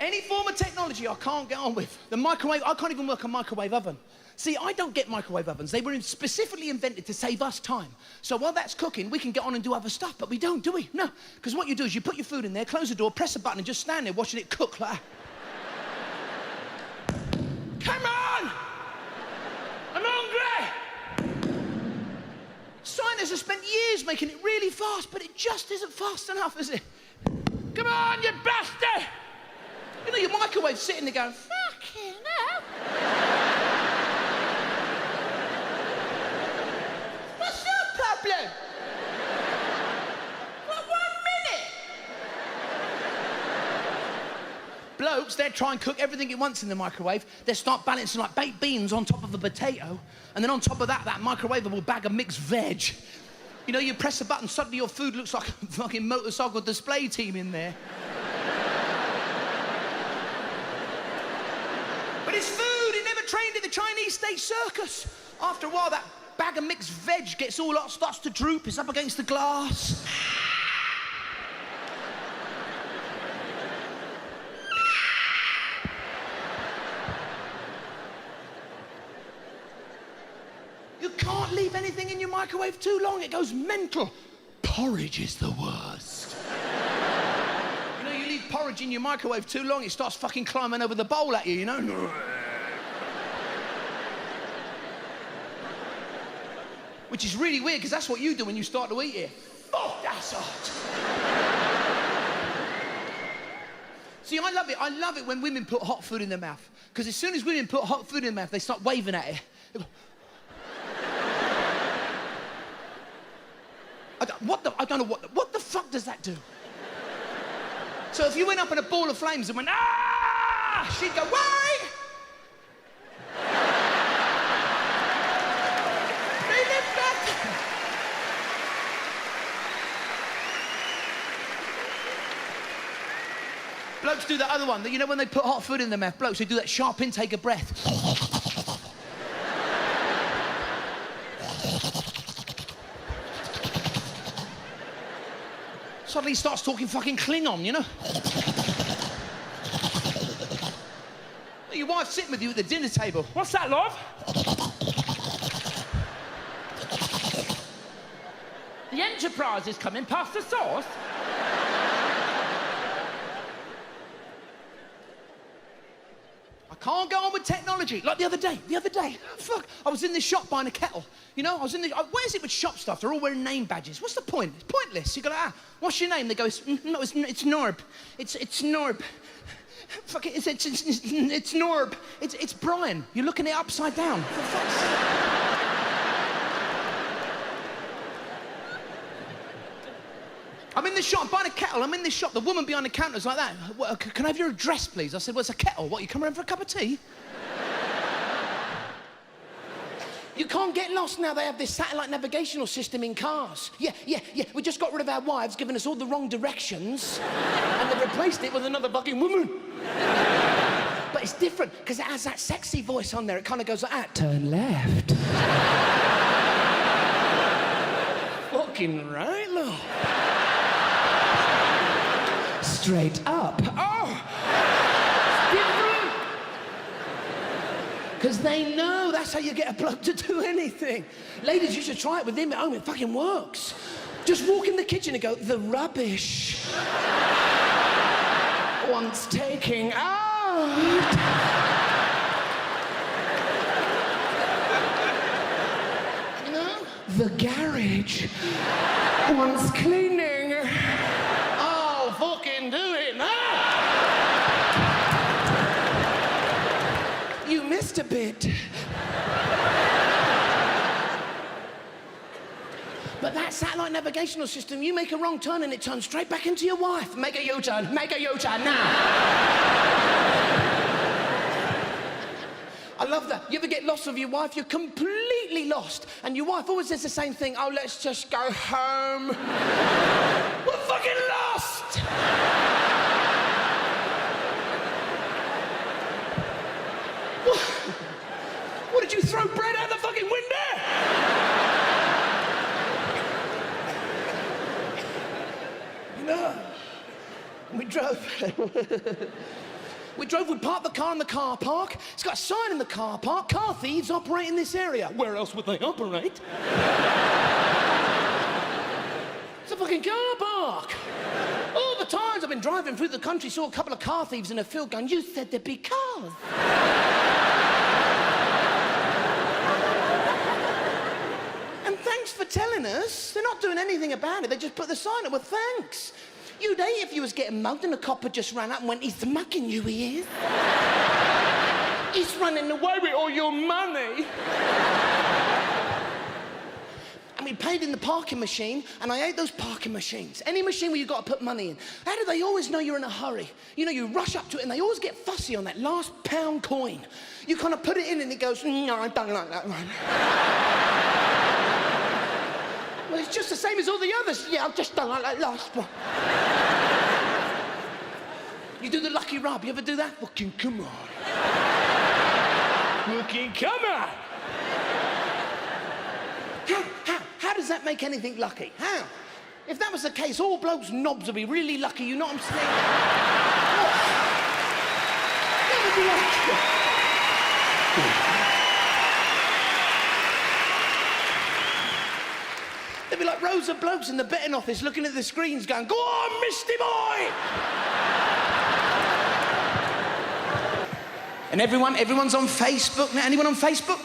Any form of technology I can't get on with. The microwave, I can't even work a microwave oven. See, I don't get microwave ovens. They were specifically invented to save us time. So while that's cooking, we can get on and do other stuff, but we don't, do we? No, because what you do is you put your food in there, close the door, press a button, and just stand there watching it cook like that. Come on! I'm hungry! Scientists have spent years making it really fast, but it just isn't fast enough, is it? Come on, you bastard! You know, your microwave's sitting there going, fucking hell. What's your problem? What, 1 minute? Blokes, they'll try and cook everything at once in the microwave. They'll start balancing like baked beans on top of a potato, and then on top of that, that microwavable bag of mixed veg. You know, you press a button, suddenly your food looks like a fucking motorcycle display team in there. But it's food, it never trained in the Chinese state circus. After a while, that bag of mixed veg gets all hot, starts to droop, it's up against the glass. You can't leave anything in your microwave too long, it goes mental. Porridge is the worst. You know, you leave porridge in your microwave too long, it starts fucking climbing over the bowl at you, you know? Which is really weird, because that's what you do when you start to eat it. Oh, that's hot. See, I love it. I love it when women put hot food in their mouth. Because as soon as women put hot food in their mouth, they start waving at it. I don't know what the fuck does that do? So if you went up in a ball of flames and went, ah, she'd go, wait! Blokes do that other one, you know when they put hot food in their mouth, blokes, they do that sharp intake of breath. Suddenly he starts talking fucking Klingon, you know? Your wife's sitting with you at the dinner table. What's that, love? The Enterprise is coming past the sauce. I can't go on with technology. Like the other day, fuck, I was in this shop buying a kettle. You know, where is it with shop stuff? They're all wearing name badges. What's the point? It's pointless. You go, what's your name? They go, it's Norb. It's Norb. Fuck it, it's Norb. It's Brian. You're looking it upside down. For fuck's sake. I'm in this shop, I'm buying a kettle, I'm in this shop, the woman behind the counter's like that. Can I have your address, please? I said, well, it's a kettle. What, you come around for a cup of tea? You can't get lost now. They have this satellite navigational system in cars. Yeah. We just got rid of our wives, giving us all the wrong directions, and they've replaced it with another fucking woman. But it's different, because it has that sexy voice on there. It kind of goes like that. Turn left. Fucking right, look. Straight up. Oh! Different! Because they know that's how you get a bloke to do anything. Ladies, you should try it with him at home. It fucking works. Just walk in the kitchen and go, the rubbish wants taking out. You know? The garage wants cleaning. Fucking do it now! You missed a bit. But that satellite navigational system, you make a wrong turn and it turns straight back into your wife. Make a U-turn now. I love that. You ever get lost with your wife? You're completely lost. And your wife always says the same thing. Oh, let's just go home. We're fucking lost! What did you throw bread out the fucking window? You know, we drove. We parked the car in the car park. It's got a sign in the car park, car thieves operate in this area. Where else would they operate? It's a fucking car park. All the times I've been driving through the country, saw a couple of car thieves in a field going, you said there'd be cars. And thanks for telling us. They're not doing anything about it. They just put the sign up with thanks. You'd hate if you was getting mugged and a copper just ran up and went, he's mugging you, he is. He's running away with all your money. And we paid in the parking machine, and I hate those parking machines. Any machine where you've got to put money in. How do they always know you're in a hurry? You know, you rush up to it, and they always get fussy on that last pound coin. You kind of put it in, and it goes, no, I don't like that one. Well, it's just the same as all the others. Yeah, I just don't like that last one. You do the lucky rub. You ever do that? Fucking come on. Fucking come on. How does that make anything lucky? How? If that was the case, all blokes' knobs would be really lucky, you know what I'm saying? That would be lucky. There'd be like rows of blokes in the betting office looking at the screens going, go on, Misty boy! And everyone's on Facebook now. Anyone on Facebook?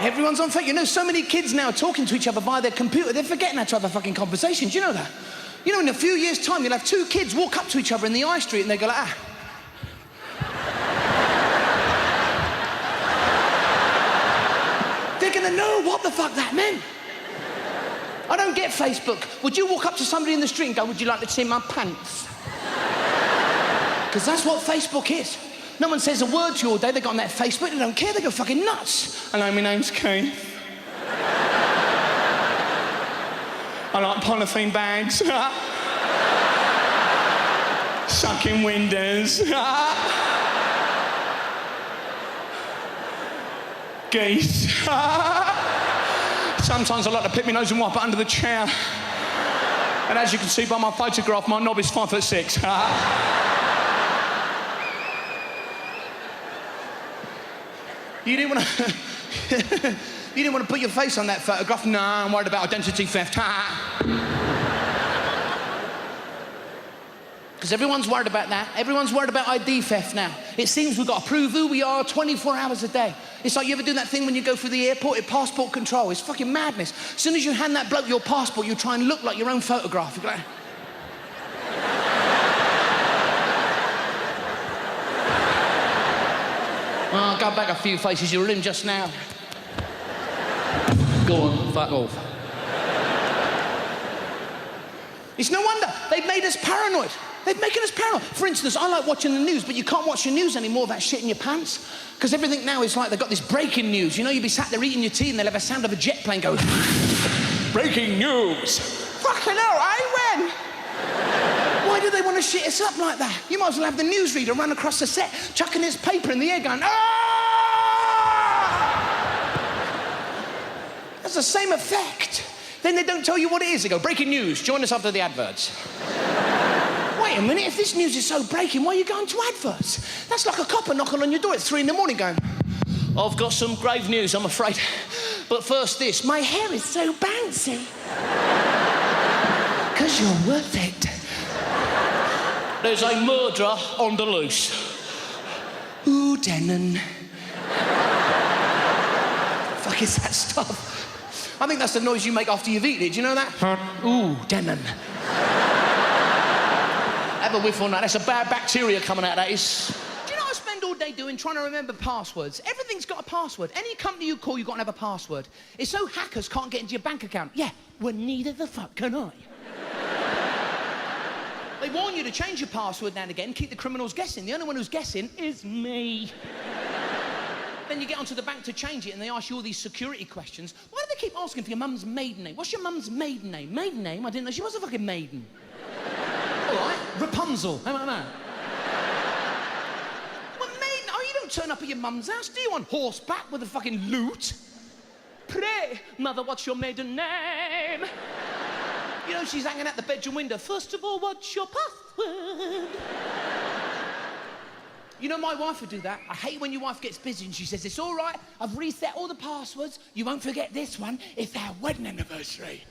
Everyone's on Facebook. You know, so many kids now are talking to each other via their computer, they're forgetting how to have a fucking conversation. Do you know that? You know, in a few years' time, you'll have two kids walk up to each other in the high street and they go like, ah. They're gonna know what the fuck that meant. I don't get Facebook. Would you walk up to somebody in the street and go, would you like to see my pants? Because that's what Facebook is. No one says a word to you all day. They got on that Facebook, they don't care, they go fucking nuts. Hello, my name's Keith. I like polythene bags. Sucking windows. Geese. Sometimes I like to pick my nose and wipe it under the chair. And as you can see by my photograph, my knob is 5'6". You didn't want to... You didn't want to put your face on that photograph? No, I'm worried about identity theft. Because everyone's worried about that. Everyone's worried about ID theft now. It seems we've got to prove who we are 24 hours a day. It's like you ever do that thing when you go through the airport at passport control. It's fucking madness. As soon as you hand that bloke your passport, you try and look like your own photograph. You're like... Well, go back a few faces you were in just now. Go on, fuck off. It's no wonder. They've made us paranoid. They've making us paranoid. For instance, I like watching the news, but you can't watch the news anymore without shitting your pants. Because everything now is like they've got this breaking news. You know, you'll be sat there eating your tea and they'll have a sound of a jet plane go... Breaking news. Fucking hell, when? Why do they want to shit us up like that? You might as well have the newsreader run across the set, chucking his paper in the air going, ah! That's the same effect. Then they don't tell you what it is. They go, breaking news, join us after the adverts. Wait a minute, if this news is so breaking, why are you going to adverts? That's like a copper knocking on your door at 3 in the morning going, I've got some grave news, I'm afraid. But first this, my hair is so bouncy. 'Cause you're worth it. There's a murderer on the loose. Ooh, Denon. Fuck is that stuff? I think that's the noise you make after you've eaten it. Do you know that? Ooh, Denon. Have a whiff on that. That's a bad bacteria coming out of that. Is. Do you know what I spend all day doing? Trying to remember passwords. Everything's got a password. Any company you call, you've got to have a password. It's so hackers can't get into your bank account. Yeah, well, neither the fuck can I. They warn you to change your password now and again, keep the criminals guessing. The only one who's guessing is me. Then you get onto the bank to change it and they ask you all these security questions. Why do they keep asking for your mum's maiden name? What's your mum's maiden name? Maiden name? I didn't know she was a fucking maiden. All right, Rapunzel. How about that? Well, maiden... Oh, you don't turn up at your mum's house, do you, on horseback with a fucking lute? Pray, mother, what's your maiden name? You know, she's hanging out the bedroom window. First of all, what's your password? You know my wife would do that. I hate when your wife gets busy and she says, it's all right, I've reset all the passwords. You won't forget this one. It's our wedding anniversary.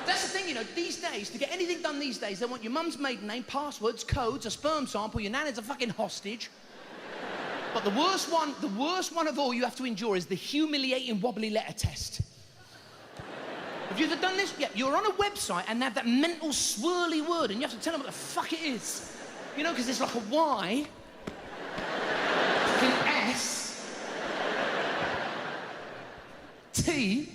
That's the thing, you know, these days, to get anything done these days, they want your mum's maiden name, passwords, codes, a sperm sample, your nan is a fucking hostage. But the worst one of all you have to endure is the humiliating wobbly letter test. Have you ever done this? Yeah, you're on a website and they have that mental swirly word and you have to tell them what the fuck it is. You know, because it's like a Y, fucking S, T,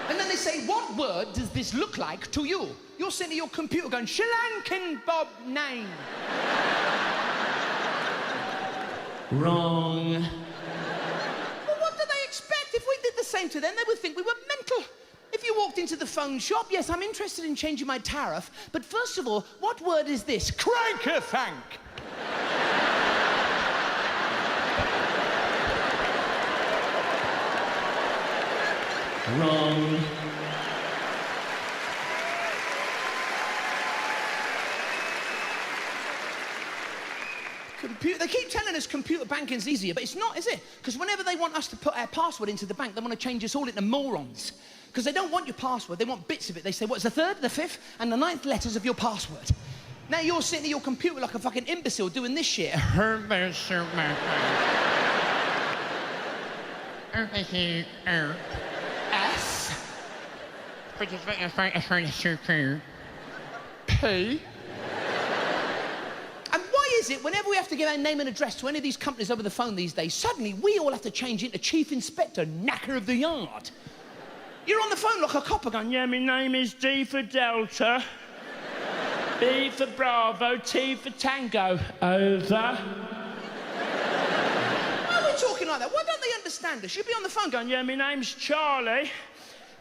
and then they say, what word does this look like to you? You're sitting at your computer going, Sri Lankan Bob name. Wrong. Well, what do they expect? If we did the same to them, they would think we were mental. If you walked into the phone shop, yes, I'm interested in changing my tariff, but first of all, what word is this? Crank-a-thank. Wrong. They keep telling us computer banking's easier, but it's not, is it? Because whenever they want us to put our password into the bank, they want to change us all into morons. Because they don't want your password, they want bits of it. They say, what's the third, the fifth, and the ninth letters of your password? Now you're sitting at your computer like a fucking imbecile doing this shit. S. P. Is it whenever we have to give our name and address to any of these companies over the phone these days, suddenly we all have to change into Chief Inspector, knacker of the yard. You're on the phone like a copper going, yeah, my name is D for Delta, B for Bravo, T for Tango. Over. Why are we talking like that? Why don't they understand us? You'd be on the phone going, yeah, my name's Charlie.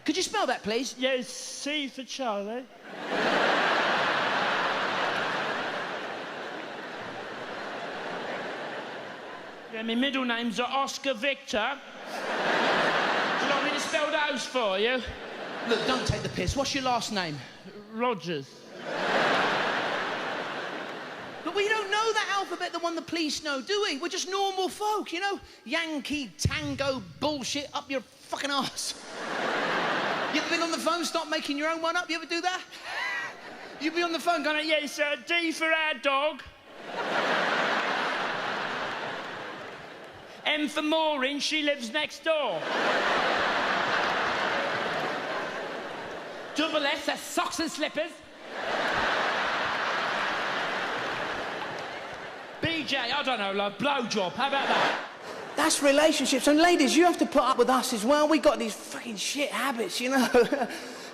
Could you spell that, please? Yes, C for Charlie. Yeah, my middle names are Oscar Victor. Would you like me to spell those for you? Look, don't take the piss. What's your last name? Rogers. But we don't know that alphabet, the one the police know, do we? We're just normal folk, you know? Yankee, tango, bullshit up your fucking arse. You ever been on the phone, start making your own one up? You ever do that? You'd be on the phone going, yes, D for our dog. M for Maureen, she lives next door. Double S, that's socks and slippers. BJ, I don't know, like blowjob, how about that? That's relationships, and ladies, you have to put up with us as well. We got these fucking shit habits, you know?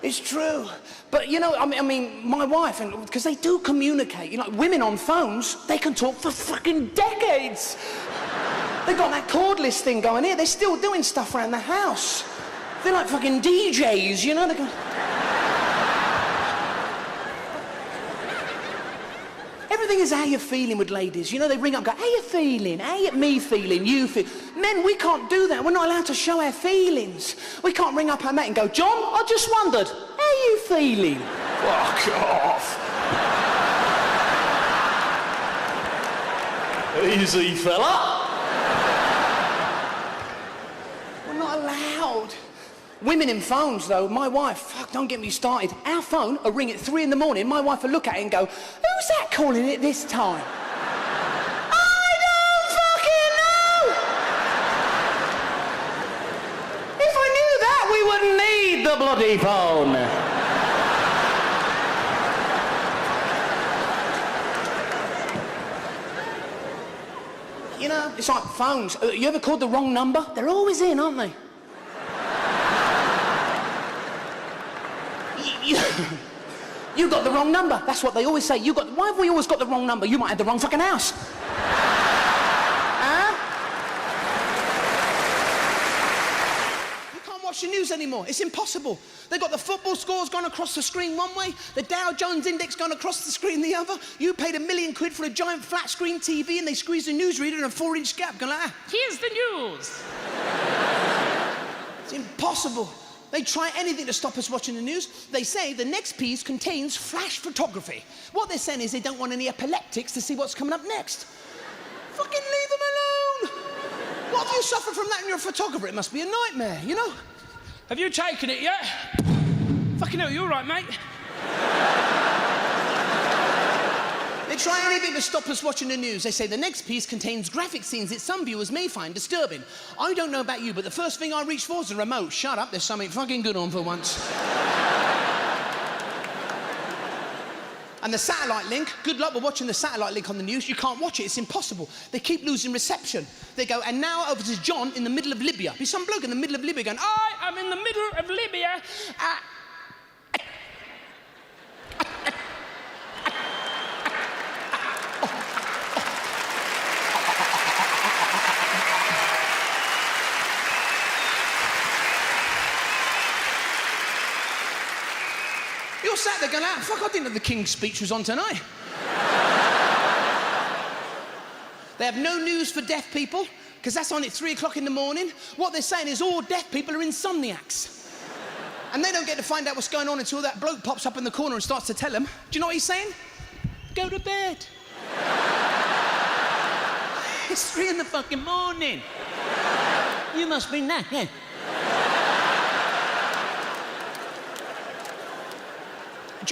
It's true. But, you know, I mean, my wife, and because they do communicate, you know, women on phones, they can talk for fucking decades. They've got that cordless thing going here. They're still doing stuff around the house. They're like fucking DJs, you know? They go... Everything is how you're feeling with ladies. You know, they ring up and go, how you feeling? How you, me feeling? You feel... Men, we can't do that. We're not allowed to show our feelings. We can't ring up our mate and go, John, I just wondered, how you feeling? Fuck off. Easy, fella. Allowed. Women in phones, though, my wife, fuck, don't get me started. Our phone will ring at 3 in the morning, my wife will look at it and go, who's that calling it this time? I don't fucking know! If I knew that, we wouldn't need the bloody phone. You know, it's like phones. You ever called the wrong number? They're always in, aren't they? You got the wrong number. That's what they always say. Why have we always got the wrong number? You might have the wrong fucking house. Huh? You can't watch the news anymore. It's impossible. They've got the football scores gone across the screen one way, the Dow Jones Index gone across the screen the other. You paid £1 million for a giant flat screen TV and they squeeze the newsreader in a 4-inch gap. Going like, Here's the news. It's impossible. They try anything to stop us watching the news. They say the next piece contains flash photography. What they're saying is they don't want any epileptics to see what's coming up next. Fucking leave them alone. What if you suffer from that and you're a photographer? It must be a nightmare, you know? Have you taken it yet? Fucking hell, you all right, mate? They try anything to stop us watching the news. They say the next piece contains graphic scenes that some viewers may find disturbing. I don't know about you, but the first thing I reach for is a remote. Shut up, there's something fucking good on for once. And the satellite link, good luck with watching the satellite link on the news. You can't watch it, it's impossible. They keep losing reception. They go, and now over to John in the middle of Libya. Be some bloke in the middle of Libya going, I am in the middle of Libya. You're sat there going, fuck, I didn't know the King's speech was on tonight. They have no news for deaf people, because that's on at 3 o'clock in the morning. What they're saying is all deaf people are insomniacs. And they don't get to find out what's going on until that bloke pops up in the corner and starts to tell them. Do you know what he's saying? Go to bed. It's 3 in the fucking morning. You must be knackered.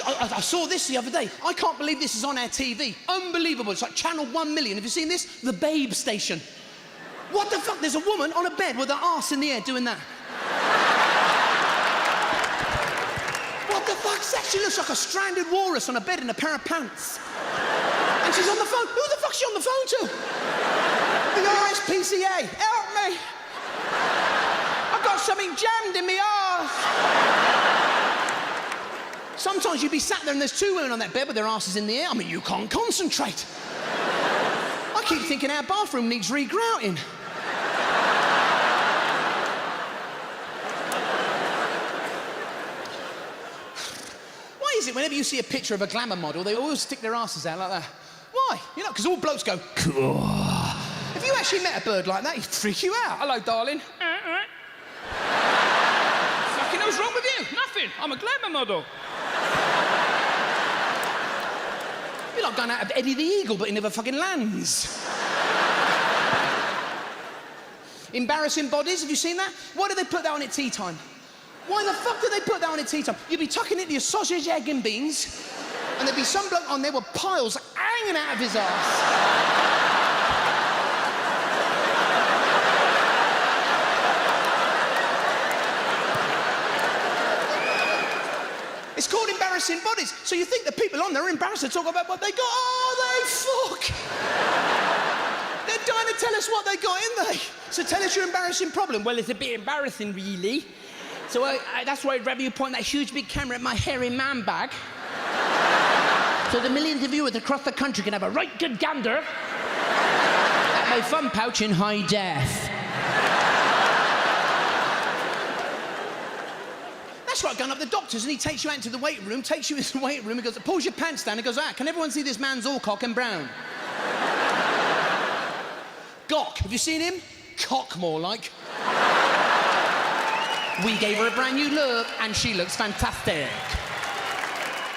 I saw this the other day. I can't believe this is on our TV. Unbelievable. It's like channel 1 million. Have you seen this? The Babe Station. What the fuck? There's a woman on a bed with her arse in the air doing that. What the fuck's that? She looks like a stranded walrus on a bed in a pair of pants. And she's on the phone. Who the fuck's she on the phone to? The RSPCA. Help me. I've got something jammed in my arse. Sometimes you'd be sat there and there's 2 women on that bed with their asses in the air. I mean, you can't concentrate. I keep thinking our bathroom needs regrouting. Why is it whenever you see a picture of a glamour model, they always stick their asses out like that? Why? You know, because all blokes go, cool. If you actually met a bird like that, he'd freak you out. Hello, darling. Fucking hell's wrong with you? Nothing. I'm a glamour model. You're like going out of Eddie the Eagle, but he never fucking lands. Embarrassing bodies, have you seen that? Why do they put that on at tea time? Why the fuck do they put that on at tea time? You'd be tucking into your sausage, egg and beans, and there'd be some bloke on there with piles hanging out of his arse. It's called embarrassing bodies. So you think the people on there are embarrassed to talk about what they got? Oh, they fuck! They're dying to tell us what they got, ain't they? So tell us your embarrassing problem. Well, it's a bit embarrassing, really. So that's why I'd rather you point that huge big camera at my hairy man bag. So the millions of viewers across the country can have a right good gander at my fun pouch in high def. That's like going up to the doctor's and he takes you out into the waiting room, takes you into the waiting room, and goes, pulls your pants down and goes, can everyone see this man's all cock and brown? Gawk, have you seen him? Cock, more like. We gave her a brand new look and she looks fantastic.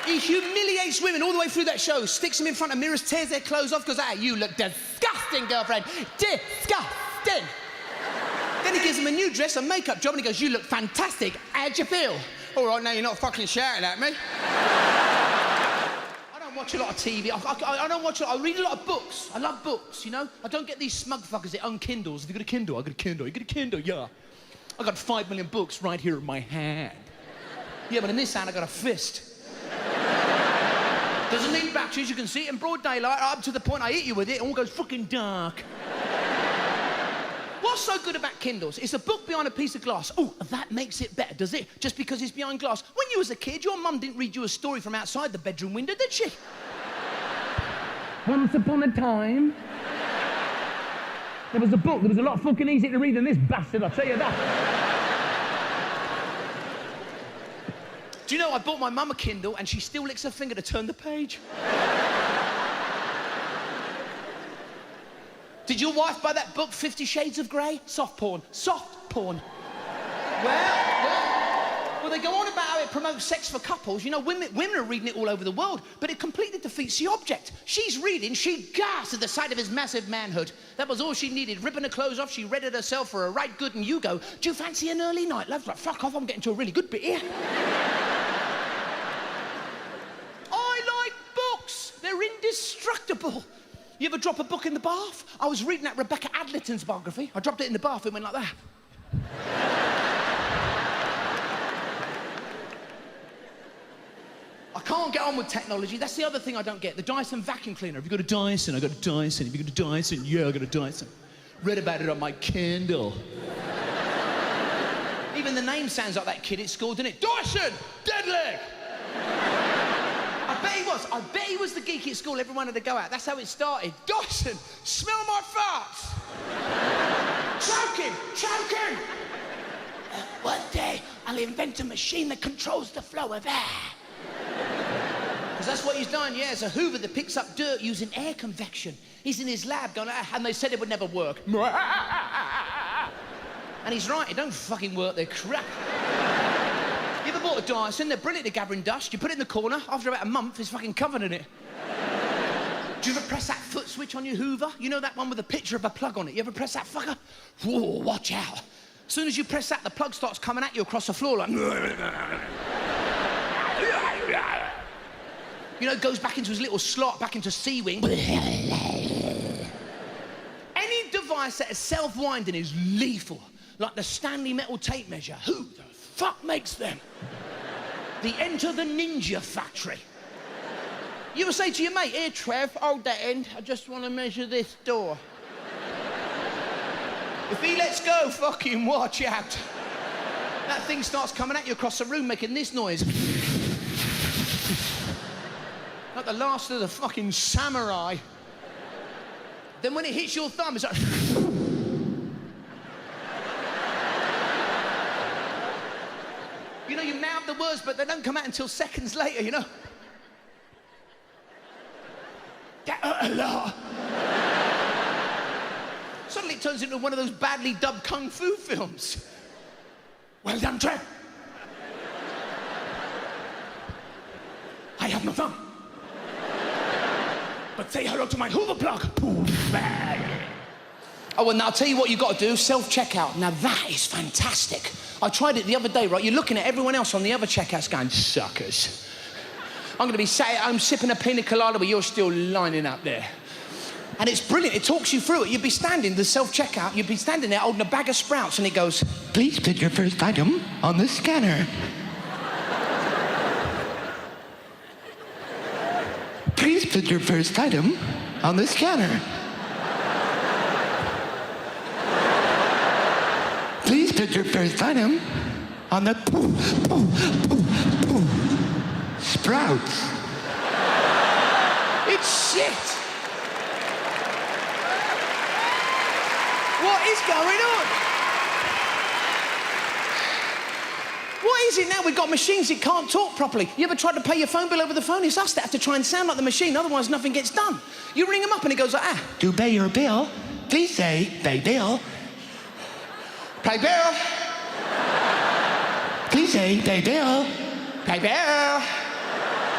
He humiliates women all the way through that show, sticks them in front of mirrors, tears their clothes off, goes, you look disgusting, girlfriend. Disgusting. Then he gives them a new dress, a makeup job, and he goes, you look fantastic. How'd you feel? All right, now you're not fucking shouting at me. I don't watch a lot of TV. I don't watch a lot. I read a lot of books. I love books, you know? I don't get these smug fuckers that own Kindles. Have you got a Kindle? I got a Kindle. You got a Kindle? Yeah. I got 5 million books right here in my hand. Yeah, but in this hand, I got a fist. Doesn't need batteries. You can see it in broad daylight up to the point I hit you with it. It all goes fucking dark. What's so good about Kindles? It's a book behind a piece of glass. Oh, that makes it better, does it? Just because it's behind glass. When you was a kid, your mum didn't read you a story from outside the bedroom window, did she? Once upon a time, there was a book that was a lot fucking easier to read than this bastard, I'll tell you that. Do you know, I bought my mum a Kindle and she still licks her finger to turn the page. Did your wife buy that book, 50 Shades of Grey? Soft porn. Soft porn. Well, Well, they go on about how it promotes sex for couples. You know, women are reading it all over the world, but it completely defeats the object. She's reading, she gasped at the sight of his massive manhood. That was all she needed. Ripping her clothes off, she read it herself for a right good, and you go, do you fancy an early night, love? Like, fuck off, I'm getting to a really good bit here. I like books. They're indestructible. You ever drop a book in the bath? I was reading that Rebecca Adlerton's biography. I dropped it in the bath, it went like that. I can't get on with technology. That's the other thing I don't get. The Dyson vacuum cleaner. Have you got a Dyson? I got a Dyson. Have you got a Dyson? Yeah, I got a Dyson. Read about it on my Kindle. Even the name sounds like that kid at school, doesn't it? Dyson! Dead leg! I bet he was. I bet he was the geek at school everyone had to go out. That's how it started. Dyson! Smell my farts! Choke him! Choke him! One day, I'll invent a machine that controls the flow of air. Because that's what he's done, yeah. It's a Hoover that picks up dirt using air convection. He's in his lab going, and they said it would never work. And he's right, it don't fucking work, they're crap. You ever bought a Dyson? They're brilliant at gathering dust. You put it in the corner, after about a month, it's fucking covered in it. Do you ever press that foot switch on your Hoover? You know that one with a picture of a plug on it? You ever press that fucker? Whoa, watch out. As soon as you press that, the plug starts coming at you across the floor like... You know, it goes back into his little slot, back into C-wing. Any device that is self-winding is lethal. Like the Stanley metal tape measure. Who the fuck makes them? The Enter the Ninja factory. You would say to your mate, here, Trev, hold that end. I just want to measure this door. If he lets go, fucking watch out. That thing starts coming at you across the room making this noise. Like the last of the fucking samurai. Then when it hits your thumb, it's like... You know, you mouth the words, but they don't come out until seconds later, you know? That hurt a lot. Suddenly it turns into one of those badly dubbed kung fu films. Well done, Trev. I have no thumb. But say hello to my Hoover plug. Oh, and I'll tell you what you've got to do, self-checkout. Now that is fantastic. I tried it the other day, right? You're looking at everyone else on the other checkouts going, suckers. I'm gonna be sat at home sipping a pina colada, but you're still lining up there. And it's brilliant, it talks you through it. You'd be standing, the self-checkout, you'd be standing there holding a bag of Sprouts and it goes, please put your first item on the scanner. Please put your first item on the scanner. Please put your first item on the Sprouts. It's shit. What is going on? What is it now? We've got machines that can't talk properly. You ever tried to pay your phone bill over the phone? It's us that have to try and sound like the machine, otherwise nothing gets done. You ring them up and it goes like, to pay your bill, please say, pay bill. Pay bill. Please say, pay bill. Pay bill.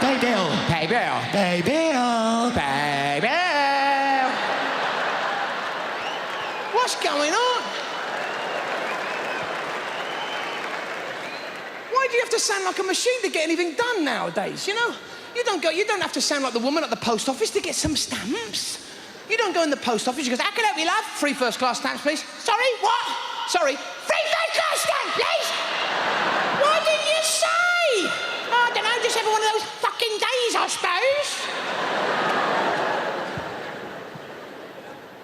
Pay bill. Pay bill. Pay bill. Pay bill. What's going on? Why do you have to sound like a machine to get anything done nowadays, you know? You don't have to sound like the woman at the post office to get some stamps. You don't go in the post office, you go, how can I help you, love? 3 first-class stamps, please. Sorry, what? Sorry, 3 first-class stamps, please! What did you say? Oh, I don't know, just having one of those fucking days, I suppose.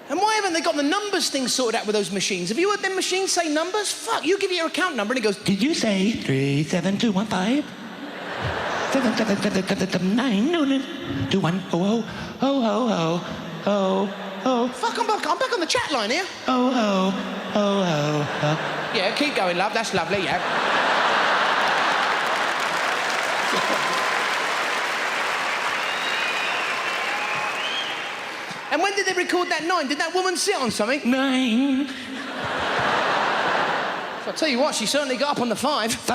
And why haven't they got the numbers thing sorted out with those machines? Have you heard them machines say numbers? Fuck, you give it your account number and it goes, did you say 37215? 7777921 oh. Fuck, I'm back on the chat line here. Oh. Yeah, keep going, love. That's lovely, yeah. And when did they record that 9? Did that woman sit on something? 9. So I'll tell you what, she certainly got up on the 5.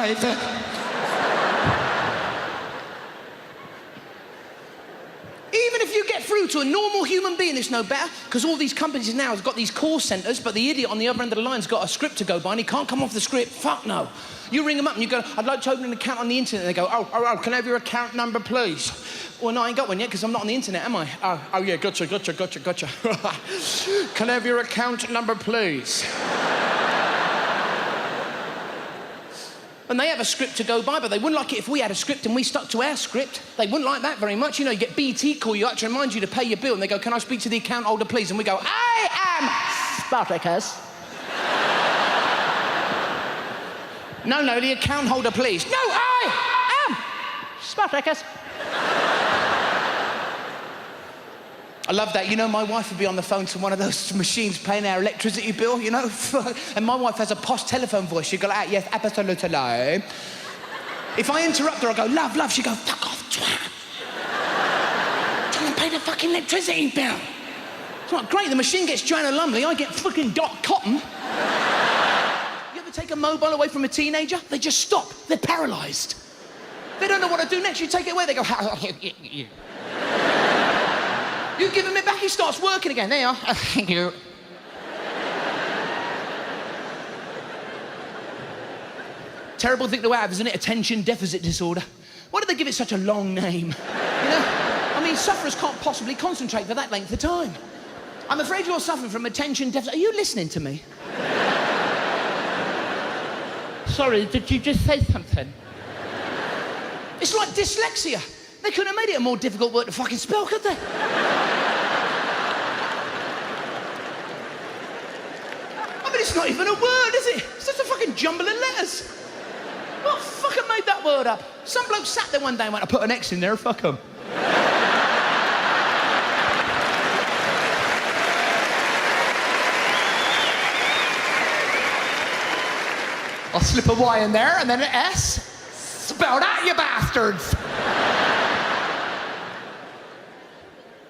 Even if you get through to a normal human being, it's no better, because all these companies now have got these call centres, but the idiot on the other end of the line's got a script to go by, and he can't come off the script. Fuck no. You ring them up and you go, I'd like to open an account on the internet. And they go, oh, can I have your account number, please? Well, no, I ain't got one yet, because I'm not on the internet, am I? Oh, yeah, gotcha. Can I have your account number, please? And they have a script to go by, but they wouldn't like it if we had a script and we stuck to our script. They wouldn't like that very much. You know, you get BT call you up to remind you to pay your bill, and they go, can I speak to the account holder, please? And we go, I am Spartacus. No, the account holder, please. No, I am Spartacus. I love that. You know, my wife would be on the phone to one of those machines paying our electricity bill, you know? And my wife has a posh telephone voice. She'd go like, yes, absolutely. If I interrupt her, I go, love. She'd go, fuck off, twat. Trying to pay the fucking electricity bill. It's not great. The machine gets Joanna Lumley. I get fucking Dot Cotton. You ever take a mobile away from a teenager? They just stop. They're paralysed. They don't know what to do next. You take it away, they go, you give him it back, he starts working again. There you are. Thank you. Terrible thing to have, isn't it? Attention deficit disorder. Why did they give it such a long name? You know? I mean, sufferers can't possibly concentrate for that length of time. I'm afraid you're suffering from attention deficit. Are you listening to me? Sorry, did you just say something? It's like dyslexia. They couldn't have made it a more difficult word to fucking spell, could they? I mean, it's not even a word, is it? It's just a fucking jumble of letters. What fucker made that word up? Some bloke sat there one day and went, I put an X in there, fuck 'em. I'll slip a Y in there and then an S. Spell that, you bastards!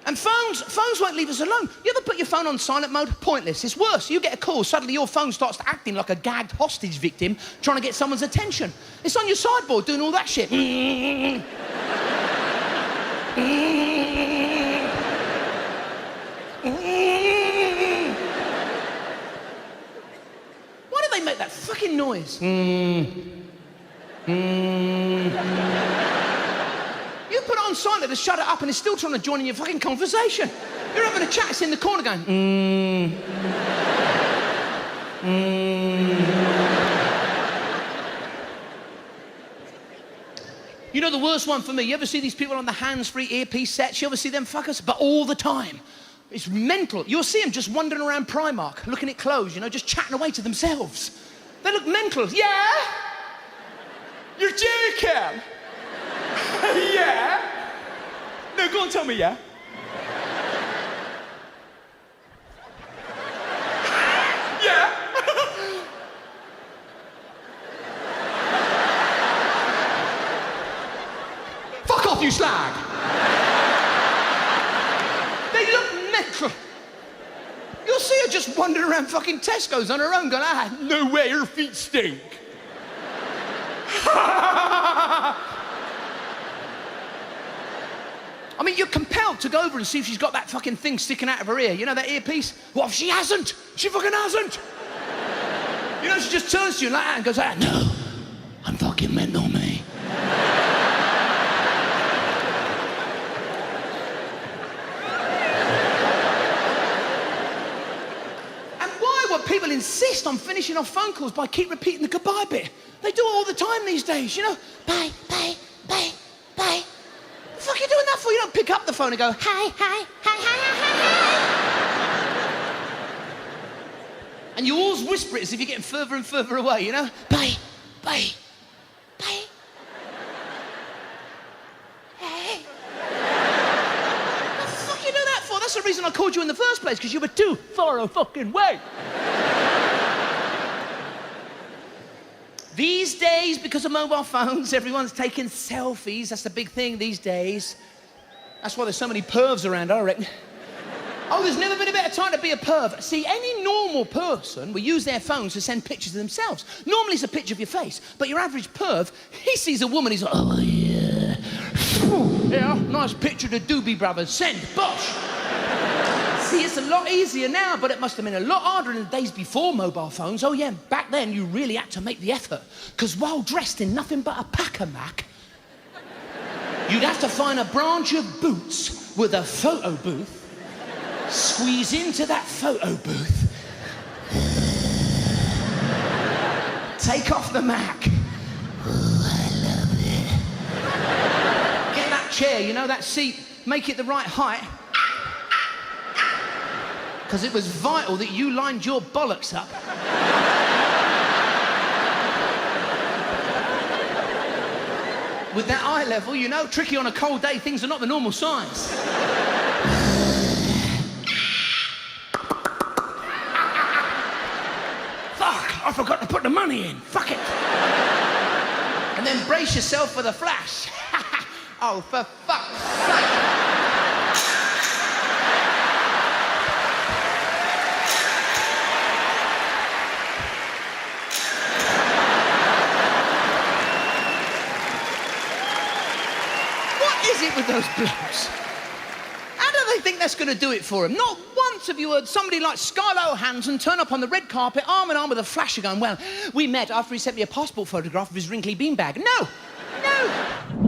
And phones won't leave us alone. You ever put your phone on silent mode? Pointless. It's worse. You get a call, suddenly your phone starts acting like a gagged hostage victim trying to get someone's attention. It's on your sideboard doing all that shit. Why did they make that fucking noise? You put it on silent to shut it up and it's still trying to join in your fucking conversation. You're having a chat, it's in the corner going, You know the worst one for me? You ever see these people on the hands-free earpiece sets? You ever see them fuckers? But all the time. It's mental. You'll see them just wandering around Primark, looking at clothes, you know, just chatting away to themselves. They look mental. Yeah? You're joking? Yeah? No, go on, tell me, yeah? Yeah? Fuck off, you slag! They look mental. You'll see her just wandering around fucking Tesco's on her own going, no way, her feet stink. I mean, you're compelled to go over and see if she's got that fucking thing sticking out of her ear. You know, that earpiece? What if she hasn't? She fucking hasn't. You know, she just turns to you like that and goes, no, I'm fucking mental, me. And why would people insist on finishing off phone calls by keep repeating the goodbye bit? They do it all the time these days, you know? Bye, bye, bye, bye. What the fuck are you doing that for? You don't pick up the phone and go, hi, hi, hi, hi, hi, hi. And you always whisper it as if you're getting further and further away, you know? Bye, bye, bye. Hey. What the fuck are you doing that for? That's the reason I called you in the first place, because you were too far a fucking way. These days, because of mobile phones, everyone's taking selfies. That's the big thing these days. That's why there's so many pervs around, I reckon. Oh, there's never been a better time to be a perv. See, any normal person will use their phones to send pictures of themselves. Normally it's a picture of your face, but your average perv, he sees a woman, he's like, oh yeah. Yeah, nice picture of the Doobie Brothers, send, bosh. See, it's a lot easier now, but it must have been a lot harder in the days before mobile phones. Oh yeah, back then you really had to make the effort, because while dressed in nothing but a pack-a-mac, you'd have to find a branch of boots with a photo booth, squeeze into that photo booth, take off the Mac. Oh, I love it. Get that chair, you know, that seat, make it the right height. Because it was vital that you lined your bollocks up. With that eye level, you know, tricky on a cold day, things are not the normal size. I forgot to put the money in. Fuck it. And then brace yourself for the flash. Oh, for fuck's sake. What is it with those blokes? How do they think that's going to do it for them? Not once have you heard somebody like Scarlett Johansson turn up on the red carpet, arm in arm with a flasher going, well, we met after he sent me a passport photograph of his wrinkly beanbag. No, no.